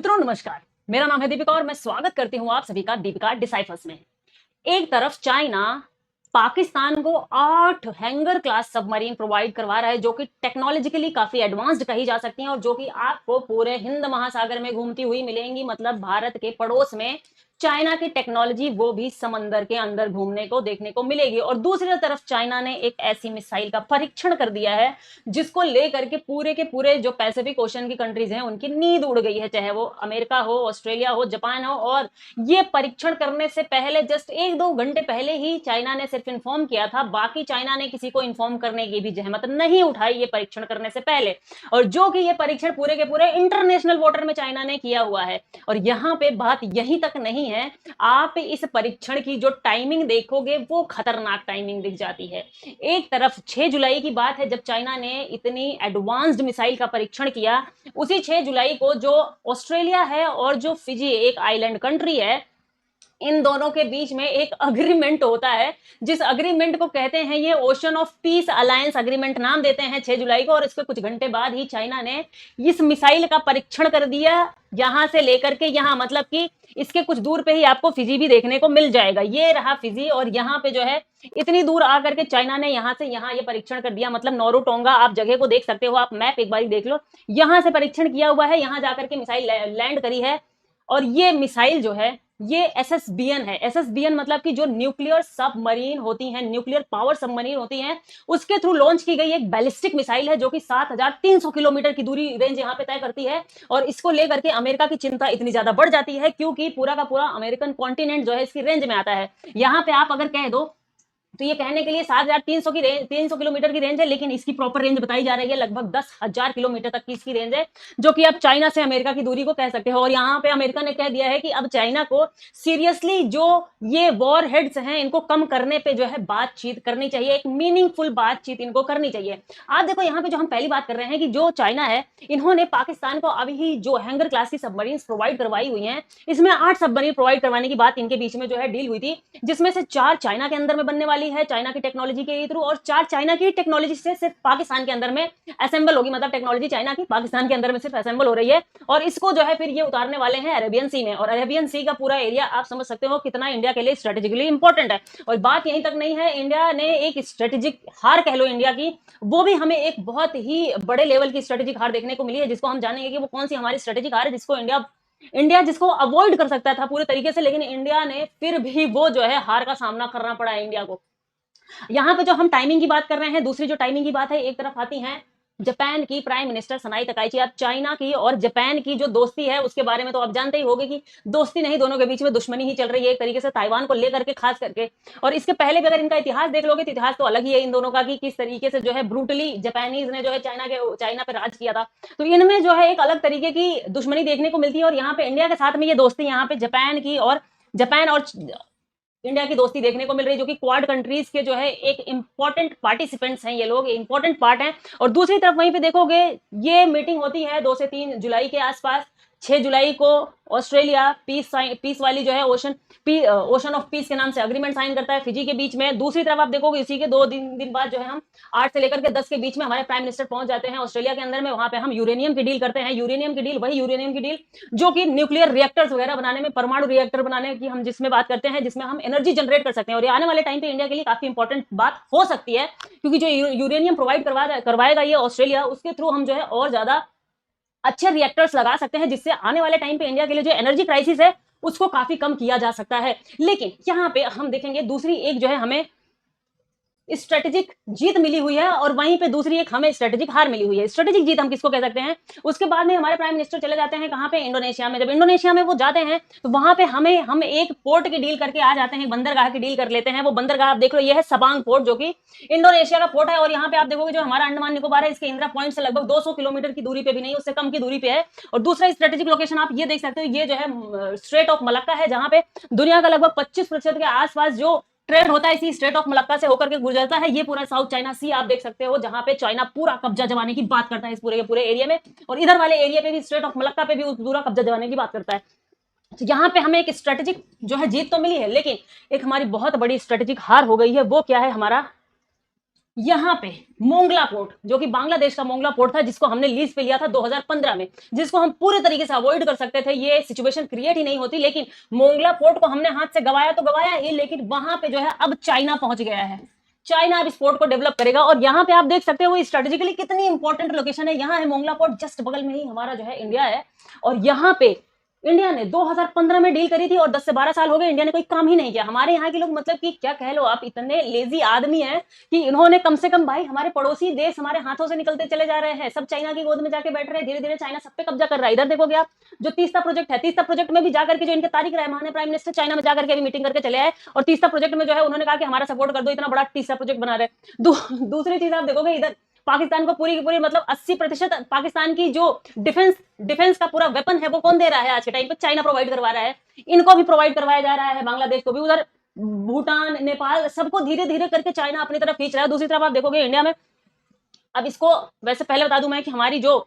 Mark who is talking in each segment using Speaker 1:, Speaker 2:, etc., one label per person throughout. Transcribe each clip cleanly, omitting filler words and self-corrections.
Speaker 1: मित्रों नमस्कार, मेरा नाम है दीपिका और मैं स्वागत करती हूं आप सभी का दीपिका डिसाइफर्स में। एक तरफ चाइना पाकिस्तान को 8 हैंगर क्लास सबमरीन प्रोवाइड करवा रहा है जो कि टेक्नोलॉजिकली काफी एडवांस्ड कही जा सकती हैं और जो कि आपको पूरे हिंद महासागर में घूमती हुई मिलेंगी। मतलब भारत के पड़ोस में चाइना की टेक्नोलॉजी वो भी समंदर के अंदर घूमने को देखने को मिलेगी। और दूसरी तरफ चाइना ने एक ऐसी मिसाइल का परीक्षण कर दिया है जिसको लेकर के पूरे जो पैसिफिक ओशन की कंट्रीज हैं उनकी नींद उड़ गई है, चाहे वो अमेरिका हो, ऑस्ट्रेलिया हो, जापान हो। और ये परीक्षण करने से पहले जस्ट 1-2 घंटे पहले ही चाइना ने सिर्फ इन्फॉर्म किया था, बाकी चाइना ने किसी को इन्फॉर्म करने की भी जहमत नहीं उठाई ये परीक्षण करने से पहले। और जो कि ये परीक्षण पूरे के पूरे इंटरनेशनल वाटर में चाइना ने किया हुआ है। और यहाँ पे बात यहीं तक नहीं है, आप इस परीक्षण की जो टाइमिंग देखोगे वो खतरनाक टाइमिंग दिख जाती है। एक तरफ 6 जुलाई की बात है जब चाइना ने इतनी एडवांस्ड मिसाइल का परीक्षण किया। उसी 6 जुलाई को जो ऑस्ट्रेलिया है और जो फिजी एक आइलैंड कंट्री है, इन दोनों के बीच में एक अग्रीमेंट होता है जिस अग्रीमेंट को कहते हैं ये ocean of peace alliance agreement नाम देते हैं 6 जुलाई को। और इसके कुछ घंटे बाद ही चाइना ने इस मिसाइल का परीक्षण कर दिया, यहां से लेकर के यहां, मतलब कि इसके कुछ दूर पे ही आपको फिजी भी देखने को मिल जाएगा। ये रहा फिजी और यहाँ पे जो है इतनी दूर आकर के चाइना ने यहां से यहां ये परीक्षण कर दिया। मतलब नोरू टोंगा आप जगह को देख सकते हो, आप मैप एक बार देख लो, यहां से परीक्षण किया हुआ है, यहां जाकर के मिसाइल लैंड करी है। और ये मिसाइल जो है ये एसएसबीएन है। एसएसबीएन मतलब कि जो न्यूक्लियर सबमरीन होती हैं, न्यूक्लियर पावर सबमरीन होती हैं, उसके थ्रू लॉन्च की गई एक बैलिस्टिक मिसाइल है जो कि 7300 किलोमीटर की दूरी रेंज यहाँ पे तय करती है। और इसको लेकर के अमेरिका की चिंता इतनी ज्यादा बढ़ जाती है क्योंकि पूरा का पूरा अमेरिकन कॉन्टिनेंट जो है इसकी रेंज में आता है। यहाँ पे आप अगर कह दो तो ये कहने के लिए 7300 की रेंज, 300 किलोमीटर की रेंज है, लेकिन इसकी प्रॉपर रेंज बताई जा रही है लगभग 10,000 किलोमीटर तक की इसकी रेंज है, जो कि आप चाइना से अमेरिका की दूरी को कह सकते हो। और यहाँ पे अमेरिका ने कह दिया है कि अब चाइना को सीरियसली जो ये वॉर हेड्स हैं इनको कम करने पे जो है बातचीत करनी चाहिए, एक मीनिंगफुल बातचीत इनको करनी चाहिए। आप देखो यहाँ पे जो हम पहली बात कर रहे हैं कि जो चाइना है इन्होंने पाकिस्तान को अभी ही जो हैंगर क्लास की सबमरीन प्रोवाइड करवाई हुई है, इसमें 8 सबमरीन प्रोवाइड करवाने की बात इनके बीच में जो है डील हुई थी, जिसमें से 4 चाइना के अंदर में बनने वाली है चाइना की टेक्नोलॉजी के थ्रू, और 4 चाइना की टेक्नोलॉजी से सिर्फ पाकिस्तान के अंदर में असेंबल होगी। मतलब टेक्नोलॉजी चाइना की पाकिस्तान के अंदर में सिर्फ असेंबल हो रही है और इसको जो है फिर ये उतारने वाले हैं अरेबियन सी में। और अरेबियन सी का पूरा एरिया आप समझ सकते हो कितना इंडिया के लिए स्ट्रेटेजिकली इंपॉर्टेंट है। और बात यहीं तक नहीं है, इंडिया ने एक स्ट्रेटेजिक हार कह लो इंडिया की, वो भी हमें एक बहुत ही बड़े लेवल की स्ट्रेटेजिक हार देखने को मिली है, जिसको हम जानेंगे कि वो कौन सी हमारी स्ट्रेटेजिक हार है जिसको इंडिया जिसको अवॉइड कर सकता था पूरे तरीके से, लेकिन इंडिया ने फिर भी वो जो है हार का सामना करना पड़ा है इंडिया को। यहाँ पे जो हम टाइमिंग की बात कर रहे हैं, दूसरी जो टाइमिंग की बात है, एक तरफ आती है जापान की प्राइम मिनिस्टर सनाई तकाइची। आप चाइना की और जापान की जो दोस्ती है उसके बारे में तो आप जानते ही होंगे कि दोस्ती नहीं, दोनों के बीच में दुश्मनी ही चल रही है एक तरीके से ताइवान को लेकर के खास करके। और इसके पहले भी अगर इनका इतिहास देख लोगे तो इतिहास तो अलग ही है इन दोनों का कि किस तरीके से जो है ब्रूटली जापानीज ने जो है चाइना पे राज किया था। तो इनमें जो है एक अलग तरीके की दुश्मनी देखने को मिलती है। और यहाँ पे इंडिया के साथ में ये दोस्ती यहाँ पे जापान और इंडिया की दोस्ती देखने को मिल रही है, जो कि क्वाड कंट्रीज के जो है एक इंपॉर्टेंट पार्टिसिपेंट्स हैं, ये लोग इंपॉर्टेंट पार्ट हैं। और दूसरी तरफ वहीं पे देखोगे ये मीटिंग होती है 2 से 3 जुलाई के आसपास। 6 जुलाई को ऑस्ट्रेलिया पीस वाली जो है ओशन ऑफ पीस के नाम से अग्रीमेंट साइन करता है फिजी के बीच में। दूसरी तरफ आप देखोगे इसी के 2 दिन बाद जो है हम 8 से लेकर के 10 के बीच में हमारे प्राइम मिनिस्टर पहुंच जाते हैं ऑस्ट्रेलिया के अंदर में। वहां पे हम यूरेनियम की डील करते हैं। यूरेनियम की डील वही यूरेनियम की डील जो कि न्यूक्लियर रिएक्टर्स वगैरह बनाने में, परमाणु रिएक्टर बनाने की हम जिसमें बात करते हैं, जिसमें हम एनर्जी जनरेट कर सकते हैं। और ये आने वाले टाइम पे इंडिया के लिए काफी इंपॉर्टेंट बात हो सकती है क्योंकि जो यूरेनियम प्रोवाइड करवाएगा ये ऑस्ट्रेलिया, उसके थ्रू हम जो है और ज्यादा अच्छे रिएक्टर्स लगा सकते हैं, जिससे आने वाले टाइम पे इंडिया के लिए जो एनर्जी क्राइसिस है उसको काफी कम किया जा सकता है। लेकिन यहाँ पे हम देखेंगे दूसरी एक जो है हमें स्ट्रेटेजिक जीत मिली हुई है और वहीं पे दूसरी एक हमें स्ट्रेटेजिक हार मिली हुई है। स्ट्रेटेजिक जीत हम किसको कह सकते हैं, उसके बाद में हमारे प्राइम मिनिस्टर चले जाते हैं कहां पे, इंडोनेशिया में। जब इंडोनेशिया में वो जाते हैं तो वहां पे हम एक पोर्ट की डील करके आ जाते हैं, बंदरगाह की डील कर लेते हैं। वो बंदरगाह आप देख लो, ये है सबांग पोर्ट जो कि इंडोनेशिया का पोर्ट है। और यहाँ पे आप देखोगे जो हमारा अंडमान निकोबार है, इसके इंदिरा पॉइंट से लगभग 200 किलोमीटर की दूरी पे भी नहीं, उससे कम की दूरी पे है। और दूसरा स्ट्रेटेजिक लोकेशन आप ये देख सकते हो, ये जो है स्ट्रेट ऑफ मलक्का है, जहां पे दुनिया का लगभग 25% के आसपास जो ट्रेड होता है इसी स्ट्रेट ऑफ मलक्का से होकर के गुजरता है। ये पूरा साउथ चाइना सी आप देख सकते हो, जहां पे चाइना पूरा कब्जा जमाने की बात करता है इस पूरे के पूरे एरिया में। और इधर वाले एरिया पे भी, स्ट्रेट ऑफ मलक्का पे भी पूरा कब्जा जमाने की बात करता है। तो यहाँ पे हमें एक स्ट्रेटेजिक जो है जीत तो मिली है, लेकिन एक हमारी बहुत बड़ी स्ट्रेटेजिक हार हो गई है। वो क्या है हमारा, यहाँ पे मोंगला पोर्ट, जो कि बांग्लादेश का मोंगला पोर्ट था, जिसको हमने लीज पे लिया था 2015 में, जिसको हम पूरे तरीके से अवॉइड कर सकते थे, ये सिचुएशन क्रिएट ही नहीं होती, लेकिन मोंगला पोर्ट को हमने हाथ से गवाया तो गवाया ही, लेकिन वहां पे जो है अब चाइना पहुंच गया है। चाइना अब इस पोर्ट को डेवलप करेगा, और यहाँ पे आप देख सकते हो वो स्ट्रेटेजिकली कितनी इंपॉर्टेंट लोकेशन है। यहाँ है मोंगला पोर्ट, जस्ट बगल में ही हमारा जो है इंडिया है, और यहाँ पे इंडिया ने 2015 में डील करी थी, और 10 से 12 साल हो गए इंडिया ने कोई काम ही नहीं किया। हमारे यहाँ के लोग मतलब कि क्या कह लो आप, इतने लेजी आदमी हैं कि इन्होंने कम से कम भाई हमारे पड़ोसी देश हमारे हाथों से निकलते चले जा रहे हैं, सब चाइना की गोद में जाके बैठ रहे हैं, धीरे धीरे चाइना सब पे कब्जा कर रहा है। इधर देखोगे आप, जो तीसरा प्रोजेक्ट है, तीसरा प्रोजेक्ट में भी जाकर के जो इनके तारिक रहमान है प्राइम मिनिस्टर, चाइना में जाकर के अभी मीटिंग करके चले आए, और तीसरा प्रोजेक्ट में जो है उन्होंने कहा कि हमारा सपोर्ट कर दो, इतना बड़ा तीसरा प्रोजेक्ट बना रहे। दूसरी चीज आप देखोगे, इधर पाकिस्तान को पूरी की पूरी मतलब 80% पाकिस्तान की जो डिफेंस का पूरा वेपन है वो कौन दे रहा है आज के टाइम पे? चाइना प्रोवाइड करवा रहा है। इनको भी प्रोवाइड करवाया जा रहा है, बांग्लादेश को भी, उधर भूटान, नेपाल, सबको धीरे धीरे करके चाइना अपनी तरफ खींच रहा है। दूसरी तरफ आप देखोगे इंडिया में, अब इसको वैसे पहले बता दूं मैं कि हमारी जो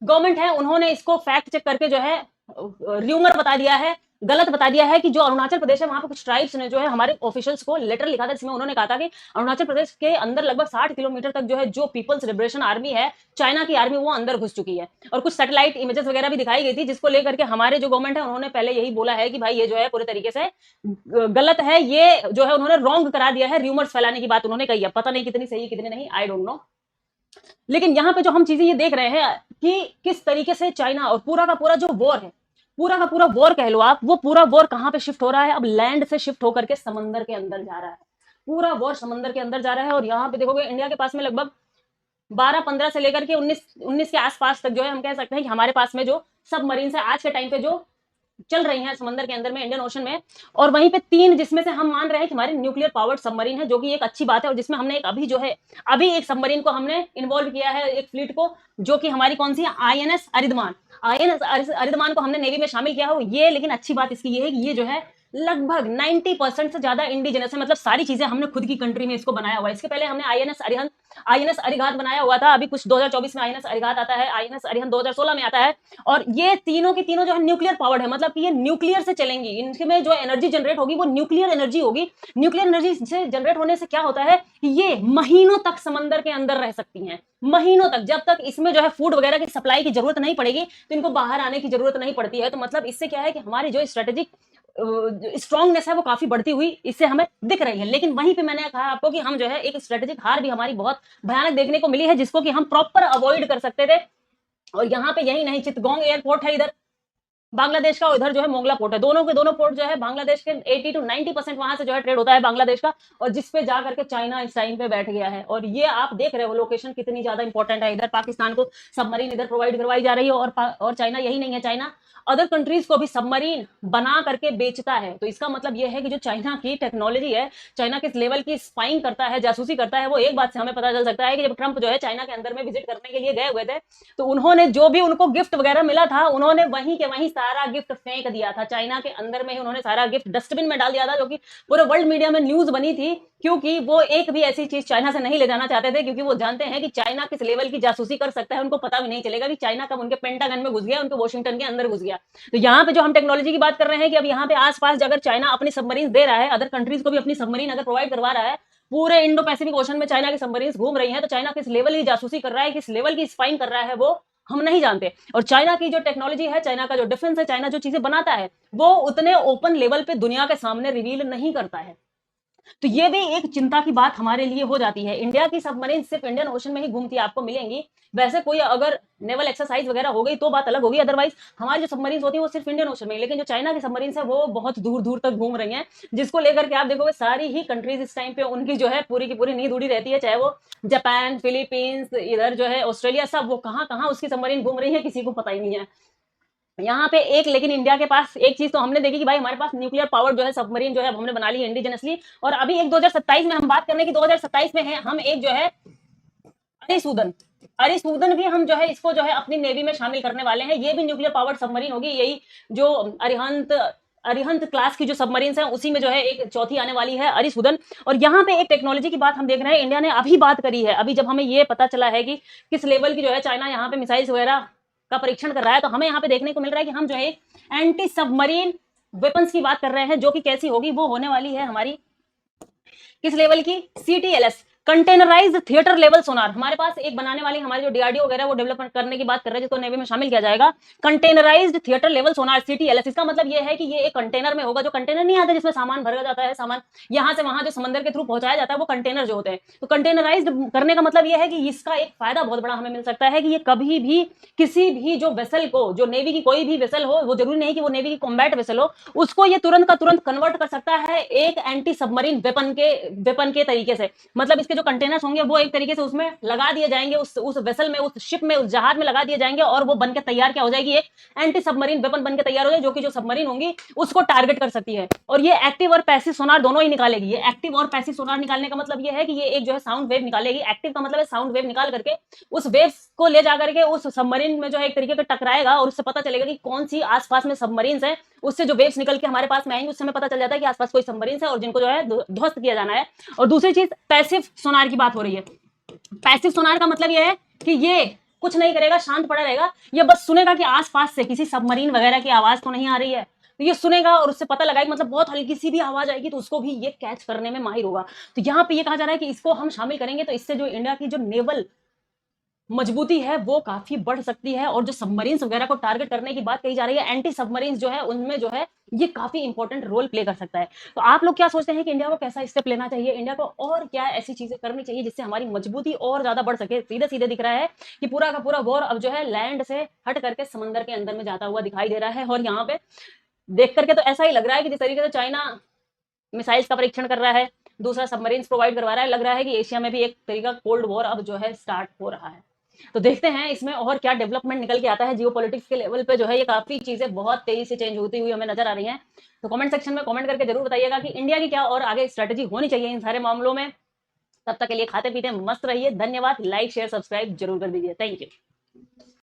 Speaker 1: गवर्नमेंट है उन्होंने इसको फैक्ट चेक करके जो है र्यूमर बता दिया है, गलत बता दिया है, कि जो अरुणाचल प्रदेश है वहां पे कुछ ट्राइब्स ने जो है हमारे ऑफिशियल्स को लेटर लिखा था, जिसमें उन्होंने कहा था कि अरुणाचल प्रदेश के अंदर लगभग 60 किलोमीटर तक जो है जो पीपल्स लिबरेशन आर्मी है, चाइना की आर्मी, वो अंदर घुस चुकी है। और कुछ सैटेलाइट इमेजेस वगैरह भी दिखाई गई थी, जिसको लेकर के हमारे जो गवर्नमेंट है उन्होंने पहले यही बोला है कि भाई ये जो है पूरे तरीके से गलत है, ये जो है उन्होंने रॉन्ग करा दिया है, र्यूमर्स फैलाने की बात उन्होंने कही है। पता नहीं कितनी सही कितनी नहीं, आई डोंट नो। लेकिन यहाँ पे जो हम चीजें ये देख रहे हैं कि किस तरीके से चाइना और पूरा का पूरा जो वॉर है, पूरा का पूरा वॉर कह लो आप, वो पूरा वॉर कहां पे शिफ्ट हो रहा है? अब लैंड से शिफ्ट होकर के समंदर के अंदर जा रहा है। पूरा वॉर समंदर के अंदर जा रहा है, और यहाँ पे देखोगे इंडिया के पास में लगभग 12-15 से लेकर के 19 के आसपास तक जो है हम कह सकते हैं कि हमारे पास में जो सबमरीन है आज के टाइम पे जो चल रही हैं समंदर के अंदर में, इंडियन ओशन में। और वहीं पे 3 जिसमें से हम मान रहे हैं कि हमारी न्यूक्लियर पावर्ड सबमरीन है, जो कि एक अच्छी बात है, और जिसमें हमने एक अभी जो है अभी एक सबमरीन को हमने इन्वॉल्व किया है, एक फ्लीट को, जो कि हमारी कौन सी है? आईएनएस अरिधमान। आईएनएस अरिधमान को हमने नेवी में शामिल किया है ये। लेकिन अच्छी बात इसकी ये है कि ये जो है लगभग 90% से ज्यादा इंडिजिनस है, मतलब सारी चीजें हमने खुद की कंट्री में इसको बनाया हुआ है। इसके पहले हमने आईएनएस अरिहंत बनाया हुआ था, अभी कुछ 2024 में आईएनएस अरिहंत आता है, आईएनएस अरिहंत 2016 में आता है, और ये तीनों की तीनों जो है न्यूक्लियर पावर्ड है, मतलब कि ये न्यूक्लियर से चलेंगी, इनमें जो एनर्जी जनरेट होगी वो न्यूक्लियर एनर्जी होगी। न्यूक्लियर एनर्जी से जनरेट होने से क्या होता है कि ये महीनों तक समंदर के अंदर रह सकती हैं, महीनों तक, जब तक इसमें जो है फूड वगैरह की सप्लाई की जरूरत नहीं पड़ेगी, तो इनको बाहर आने की जरूरत नहीं पड़ती है। तो मतलब इससे क्या है कि हमारी जो स्ट्रेटेजिक स्ट्रॉन्गनेस है वो काफी बढ़ती हुई इससे हमें दिख रही है। लेकिन वहीं पे मैंने कहा आपको कि हम जो है एक स्ट्रेटेजिक हार भी हमारी बहुत भयानक देखने को मिली है, जिसको कि हम प्रॉपर अवॉइड कर सकते थे। और यहाँ पे यही नहीं, चितगोंग एयरपोर्ट है इधर बांग्लादेश का, इधर जो है मोंगला पोर्ट है, दोनों के दोनों पोर्ट जो है बांग्लादेश के 80 to 90% वहां से जो है ट्रेड होता है बांग्लादेश का, और जिसपे जा करके चाइना इस टाइम पे बैठ गया है। और ये आप देख रहे हो लोकेशन कितनी ज्यादा इंपॉर्टेंट है। इधर पाकिस्तान को सबमरीन इधर प्रोवाइड करवाई जा रही है, और चाइना यही नहीं है, चाइना अदर कंट्रीज को भी सबमरीन बना करके बेचता है। तो इसका मतलब यह है कि जो चाइना की टेक्नोलॉजी है, चाइना किस लेवल की स्पाइंग करता है, जासूसी करता है, वो एक बात से हमें पता चल सकता है कि जब ट्रंप जो है चाइना के अंदर में विजिट करने के लिए गए हुए थे, तो उन्होंने जो भी उनको गिफ्ट वगैरह मिला था, उन्होंने वहीं के वहीं सारा गिफ्ट फेंक दिया था। चाइना के अंदर में ही उन्होंने सारा गिफ्ट डस्टबिन में डाल दिया था, जो कि पूरे वर्ल्ड मीडिया में न्यूज बनी थी, क्योंकि वो एक भी ऐसी चीज चाइना से नहीं ले जाना चाहते थे, क्योंकि वो जानते हैं कि चाइना किस लेवल की जासूसी कर सकता है। उनको पता भी नहीं चलेगा कि चाइना कब उनके पेंटागन में घुस गया, उनके वॉशिंगटन के अंदर घुस गया। तो यहाँ पे जो हम टेक्नोलॉजी की बात कर रहे हैं कि अब यहाँ पे आसपास अगर चाइना अपनी सबमरीन दे रहा है, अदर कंट्रीज को भी अपनी सबमरीन अगर प्रोवाइड करवा रहा है, पूरे इंडो पैसिफिक ओशन में चाइना की सबमरीन घूम रही है, तो चाइना किस लेवल की जासूसी कर रहा है, किस लेवल की स्पाइंग कर रहा है, वो हम नहीं जानते। और चाइना की जो टेक्नोलॉजी है, चाइना का जो डिफेंस है, चाइना जो चीजें बनाता है, वो उतने ओपन लेवल पे दुनिया के सामने रिवील नहीं करता है। तो ये भी एक चिंता की बात हमारे लिए हो जाती है। इंडिया की सबमरीन सिर्फ इंडियन ओशन में ही घूमती आपको मिलेंगी। वैसे कोई अगर नेवल एक्सरसाइज वगैरह हो गई तो बात अलग होगी, अदरवाइज हमारी जो सबमरीन होती है वो सिर्फ इंडियन ओशन में। लेकिन जो चाइना की सबमरीन है वो बहुत दूर दूर तक घूम रही हैं, जिसको लेकर के आप देखोगे सारी ही कंट्रीज इस टाइम पे उनकी जो है पूरी की पूरी नींद उड़ी रहती है, चाहे वो जापान, फिलीपींस, इधर जो है ऑस्ट्रेलिया, सब वो कहाँ कहाँ उसकी सबमरीन घूम रही है किसी को पता ही नहीं है। यहाँ पे एक, लेकिन इंडिया के पास एक चीज तो हमने देखी कि भाई हमारे पास न्यूक्लियर पावर जो है सबमरीन जो है हमने बना ली है इंडिजिनसली। और अभी एक 2027 में हम बात करने की, 2027 में है हम एक जो है अरिसूदन भी हम जो है इसको जो है अपनी नेवी में शामिल करने वाले हैं। ये भी न्यूक्लियर पावर सबमरीन होगी, यही जो अरिहंत क्लास की जो सबमरीन है उसी में जो है एक चौथी आने वाली है अरिसूदन। और यहाँ पे एक टेक्नोलॉजी की बात हम देख रहे हैं, इंडिया ने अभी बात करी है, अभी जब हमें ये पता चला है कि किस लेवल की जो है चाइना यहाँ पे मिसाइल्स वगैरह का परीक्षण कर रहा है, तो हमें यहाँ पे देखने को मिल रहा है कि हम जो है एंटी सबमरीन वेपन्स की बात कर रहे हैं, जो कि कैसी होगी, वो होने वाली है हमारी किस लेवल की? CTLS, कंटेनराइज्ड थिएटर लेवल सोनार, हमारे पास एक बनाने वाली हमारी जो डीआरडीओ वगैरह वो डेवलप करने की बात कर रहे हैं, जिसको नेवी में शामिल किया जाएगा। कंटेनराइज्ड थिएटर लेवल सोनार सीटीएलएस, इसका मतलब ये है कि ये एक कंटेनर में होगा, जो कंटेनर नहीं आता जिसमें सामान भरा जाता है, सामान यहां से वहां जो समंदर के थ्रू पहुंचाया जाता है, वो कंटेनर जो होते हैं। तो कंटेनराइज्ड करने का मतलब ये है कि इसका एक फायदा बहुत बड़ा हमें मिल सकता है कि ये कभी भी किसी भी जो वेसल को, जो नेवी की कोई भी वेसल हो, वो जरूरी नहीं कि वो नेवी की कॉम्बैट वेसल हो, उसको ये तुरंत का तुरंत कन्वर्ट कर सकता है एक एंटी सबमरीन वेपन के तरीके से। मतलब इसके जो कंटेनर्स होंगे वो एक तरीके से उसमें लगा दिए जाएंगे, उस वेसल में, उस शिप में, उस जहाज में लगा दिए जाएंगे, और वो बनकर तैयार क्या हो जाएगी, एक एंटी सबमरीन वेपन बनकर तैयार हो जाएगी, जो कि जो सबमरीन होंगी उसको टारगेट कर सकती है। और ये एक्टिव और पैसिव सोनार दोनों ही निकालेगी। ये एक्टिव और पैसिव सोनार निकालने का मतलब ये है कि ये एक जो है साउंड वेव निकालेगी। एक्टिव का मतलब है साउंड वेव निकाल करके उस वेव्स को ले जाकर के उस सबमरीन में जो है एक तरीके का टकराएगा, और उससे पता चलेगा कि कौन सी आसपास में सबमरीन्स है। उससे जो वेव्स निकल के हमारे पास में आएंगे, उससे हमें पता चल जाता है कि आसपास कोई सबमरीन्स है और जिनको जो है ध्वस्त किया जाना है। और दूसरी चीज पैसिव सोनार की बात हो रही है। पैसिव सोनार का मतलब यह है कि ये कुछ नहीं करेगा, शांत पड़ा रहेगा, ये बस सुनेगा कि आसपास से किसी सबमरीन वगैरह की आवाज तो नहीं आ रही है, तो ये सुनेगा और उससे पता लगाएगा, मतलब बहुत हल्की सी भी आवाज आएगी तो उसको भी ये कैच करने में माहिर होगा। तो यहाँ पे ये कहा जा रहा है कि इसको हम शामिल करेंगे तो इससे जो इंडिया की जो नेवल मजबूती है वो काफी बढ़ सकती है। और जो सबमरीन्स वगैरह को टारगेट करने की बात कही जा रही है, एंटी सबमरीन्स जो है उनमें जो है ये काफी इंपॉर्टेंट रोल प्ले कर सकता है। तो आप लोग क्या सोचते हैं कि इंडिया को कैसा स्टेप लेना चाहिए, इंडिया को और क्या ऐसी चीजें करनी चाहिए जिससे हमारी मजबूती और ज्यादा बढ़ सके? सीधे सीधे दिख रहा है कि पूरा का पूरा वॉर अब जो है लैंड से हट करके समंदर के अंदर में जाता हुआ दिखाई दे रहा है। और यहाँ पे देख करके तो ऐसा ही लग रहा है कि जिस तरीके से चाइना मिसाइल्स का परीक्षण कर रहा है, दूसरा सबमरीन्स प्रोवाइड करवा रहा है, लग रहा है कि एशिया में भी एक तरीका कोल्ड वॉर अब जो है स्टार्ट हो रहा है। तो देखते हैं इसमें और क्या डेवलपमेंट निकल के आता है। जियोपॉलिटिक्स के लेवल पे जो है ये काफी चीजें बहुत तेजी से चेंज होती हुई हमें नजर आ रही हैं। तो कमेंट सेक्शन में कमेंट करके जरूर बताइएगा कि इंडिया की क्या और आगे स्ट्रेटेजी होनी चाहिए इन सारे मामलों में। तब तक के लिए खाते पीते मस्त रहिए। धन्यवाद। लाइक शेयर सब्सक्राइब जरूर कर दीजिए। Thank you.